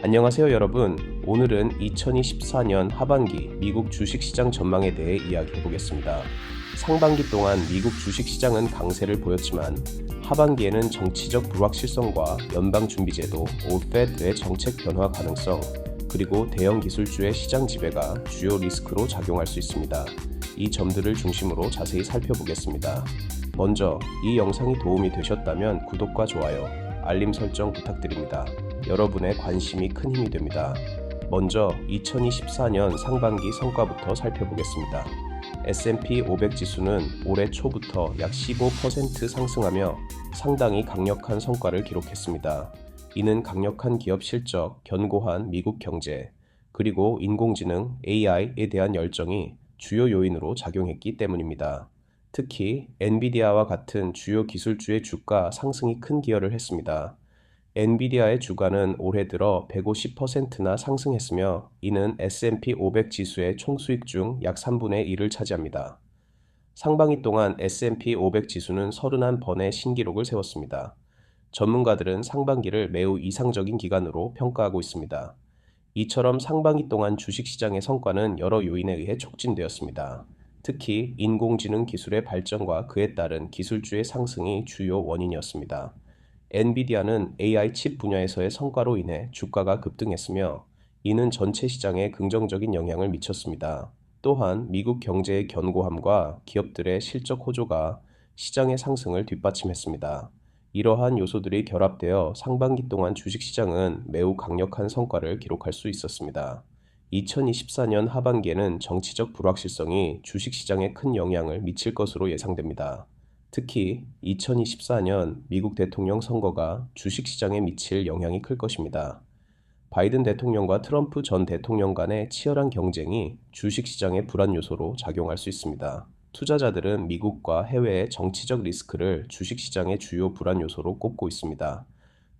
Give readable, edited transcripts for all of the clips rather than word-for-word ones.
안녕하세요 여러분. 오늘은 2024년 하반기 미국 주식시장 전망에 대해 이야기해 보겠습니다. 상반기 동안 미국 주식시장은 강세를 보였지만 하반기에는 정치적 불확실성과 연방준비제도, Fed의 정책 변화 가능성, 그리고 대형 기술주의 시장 지배가 주요 리스크로 작용할 수 있습니다. 이 점들을 중심으로 자세히 살펴보겠습니다. 먼저 이 영상이 도움이 되셨다면 구독과 좋아요, 알림 설정 부탁드립니다. 여러분의 관심이 큰 힘이 됩니다. 먼저 2024년 상반기 성과부터 살펴보겠습니다. S&P 500 지수는 올해 초부터 약 15% 상승하며 상당히 강력한 성과를 기록했습니다. 이는 강력한 기업 실적, 견고한 미국 경제, 그리고 인공지능 AI에 대한 열정이 주요 요인으로 작용했기 때문입니다. 특히 엔비디아와 같은 주요 기술주의 주가 상승이 큰 기여를 했습니다. 엔비디아의 주가는 올해 들어 150%나 상승했으며 이는 S&P 500 지수의 총수익 중 약 3분의 1을 차지합니다. 상반기 동안 S&P 500 지수는 31번의 신기록을 세웠습니다. 전문가들은 상반기를 매우 이상적인 기간으로 평가하고 있습니다. 이처럼 상반기 동안 주식시장의 성과는 여러 요인에 의해 촉진되었습니다. 특히 인공지능 기술의 발전과 그에 따른 기술주의 상승이 주요 원인이었습니다. 엔비디아는 AI 칩 분야에서의 성과로 인해 주가가 급등했으며 이는 전체 시장에 긍정적인 영향을 미쳤습니다. 또한 미국 경제의 견고함과 기업들의 실적 호조가 시장의 상승을 뒷받침했습니다. 이러한 요소들이 결합되어 상반기 동안 주식시장은 매우 강력한 성과를 기록할 수 있었습니다. 2024년 하반기에는 정치적 불확실성이 주식시장에 큰 영향을 미칠 것으로 예상됩니다. 특히 2024년 미국 대통령 선거가 주식시장에 미칠 영향이 클 것입니다. 바이든 대통령과 트럼프 전 대통령 간의 치열한 경쟁이 주식시장의 불안 요소로 작용할 수 있습니다. 투자자들은 미국과 해외의 정치적 리스크를 주식시장의 주요 불안 요소로 꼽고 있습니다.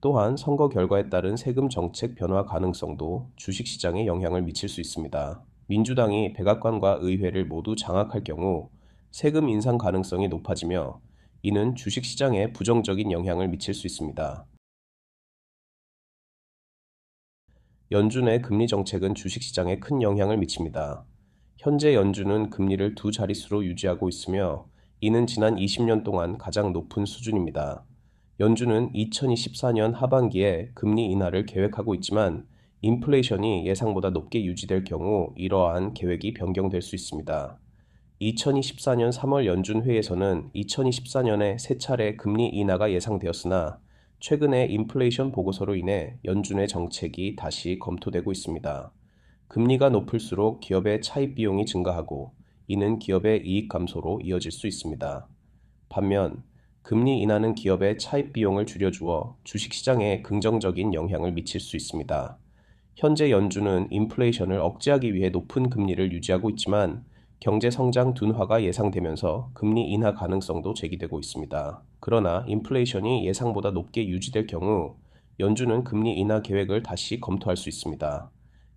또한 선거 결과에 따른 세금 정책 변화 가능성도 주식시장에 영향을 미칠 수 있습니다. 민주당이 백악관과 의회를 모두 장악할 경우 세금 인상 가능성이 높아지며 이는 주식시장에 부정적인 영향을 미칠 수 있습니다. 연준의 금리 정책은 주식시장에 큰 영향을 미칩니다. 현재 연준은 금리를 두 자릿수로 유지하고 있으며 이는 지난 20년 동안 가장 높은 수준입니다. 연준은 2024년 하반기에 금리 인하를 계획하고 있지만 인플레이션이 예상보다 높게 유지될 경우 이러한 계획이 변경될 수 있습니다. 2024년 3월 연준 회의에서는 2024년에 세 차례 금리 인하가 예상되었으나 최근의 인플레이션 보고서로 인해 연준의 정책이 다시 검토되고 있습니다. 금리가 높을수록 기업의 차입 비용이 증가하고 이는 기업의 이익 감소로 이어질 수 있습니다. 반면 금리 인하는 기업의 차입 비용을 줄여주어 주식시장에 긍정적인 영향을 미칠 수 있습니다. 현재 연준은 인플레이션을 억제하기 위해 높은 금리를 유지하고 있지만 경제 성장 둔화가 예상되면서 금리 인하 가능성도 제기되고 있습니다. 그러나 인플레이션이 예상보다 높게 유지될 경우 연준은 금리 인하 계획을 다시 검토할 수 있습니다.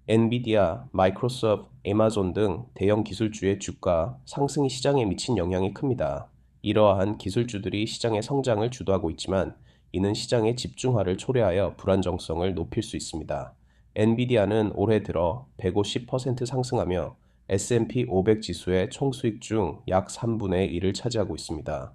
엔비디아, 마이크로소프트, 애마존 등 대형 기술주의 주가 상승이 시장에 미친 영향이 큽니다. 이러한 기술주들이 시장의 성장을 주도하고 있지만 이는 시장의 집중화를 초래하여 불안정성을 높일 수 있습니다. 엔비디아는 올해 들어 150% 상승하며 S&P 500 지수의 총수익 중 약 3분의 1을 차지하고 있습니다.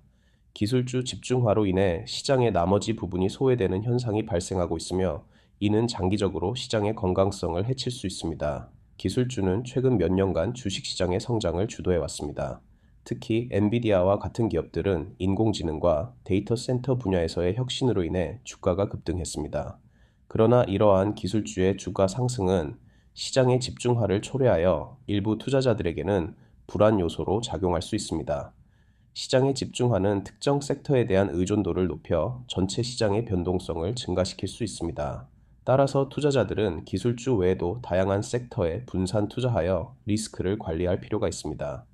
기술주 집중화로 인해 시장의 나머지 부분이 소외되는 현상이 발생하고 있으며 이는 장기적으로 시장의 건강성을 해칠 수 있습니다. 기술주는 최근 몇 년간 주식시장의 성장을 주도해왔습니다. 특히 엔비디아와 같은 기업들은 인공지능과 데이터 센터 분야에서의 혁신으로 인해 주가가 급등했습니다. 그러나 이러한 기술주의 주가 상승은 시장의 집중화를 초래하여 일부 투자자들에게는 불안 요소로 작용할 수 있습니다. 시장의 집중화는 특정 섹터에 대한 의존도를 높여 전체 시장의 변동성을 증가시킬 수 있습니다. 따라서 투자자들은 기술주 외에도 다양한 섹터에 분산 투자하여 리스크를 관리할 필요가 있습니다.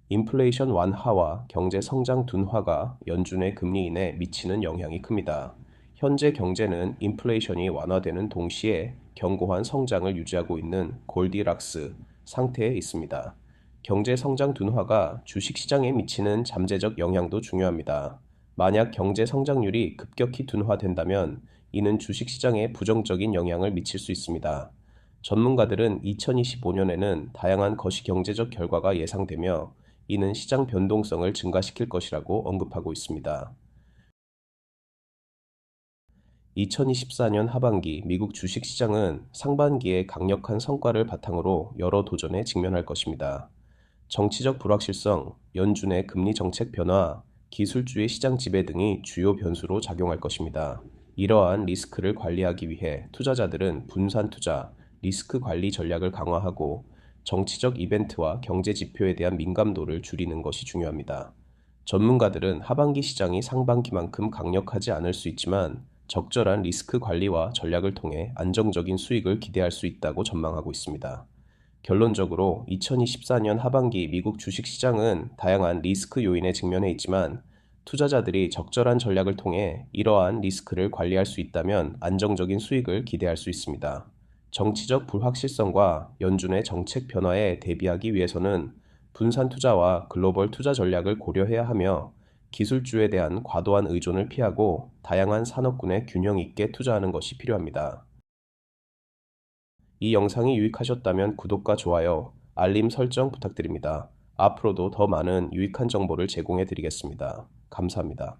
인플레이션 완화와 경제 성장 둔화가 연준의 금리 인하에 미치는 영향이 큽니다. 현재 경제는 인플레이션이 완화되는 동시에 견고한 성장을 유지하고 있는 골디락스 상태에 있습니다. 경제 성장 둔화가 주식시장에 미치는 잠재적 영향도 중요합니다. 만약 경제 성장률이 급격히 둔화된다면 이는 주식시장에 부정적인 영향을 미칠 수 있습니다. 전문가들은 2025년에는 다양한 거시경제적 결과가 예상되며 이는 시장 변동성을 증가시킬 것이라고 언급하고 있습니다. 2024년 하반기 미국 주식시장은 상반기의 강력한 성과를 바탕으로 여러 도전에 직면할 것입니다. 정치적 불확실성, 연준의 금리 정책 변화, 기술주의 시장 지배 등이 주요 변수로 작용할 것입니다. 이러한 리스크를 관리하기 위해 투자자들은 분산 투자, 리스크 관리 전략을 강화하고 정치적 이벤트와 경제 지표에 대한 민감도를 줄이는 것이 중요합니다. 전문가들은 하반기 시장이 상반기만큼 강력하지 않을 수 있지만 적절한 리스크 관리와 전략을 통해 안정적인 수익을 기대할 수 있다고 전망하고 있습니다. 결론적으로 2024년 하반기 미국 주식시장은 다양한 리스크 요인에 직면해 있지만 투자자들이 적절한 전략을 통해 이러한 리스크를 관리할 수 있다면 안정적인 수익을 기대할 수 있습니다. 정치적 불확실성과 연준의 정책 변화에 대비하기 위해서는 분산 투자와 글로벌 투자 전략을 고려해야 하며 기술주에 대한 과도한 의존을 피하고 다양한 산업군에 균형 있게 투자하는 것이 필요합니다. 이 영상이 유익하셨다면 구독과 좋아요, 알림 설정 부탁드립니다. 앞으로도 더 많은 유익한 정보를 제공해 드리겠습니다. 감사합니다.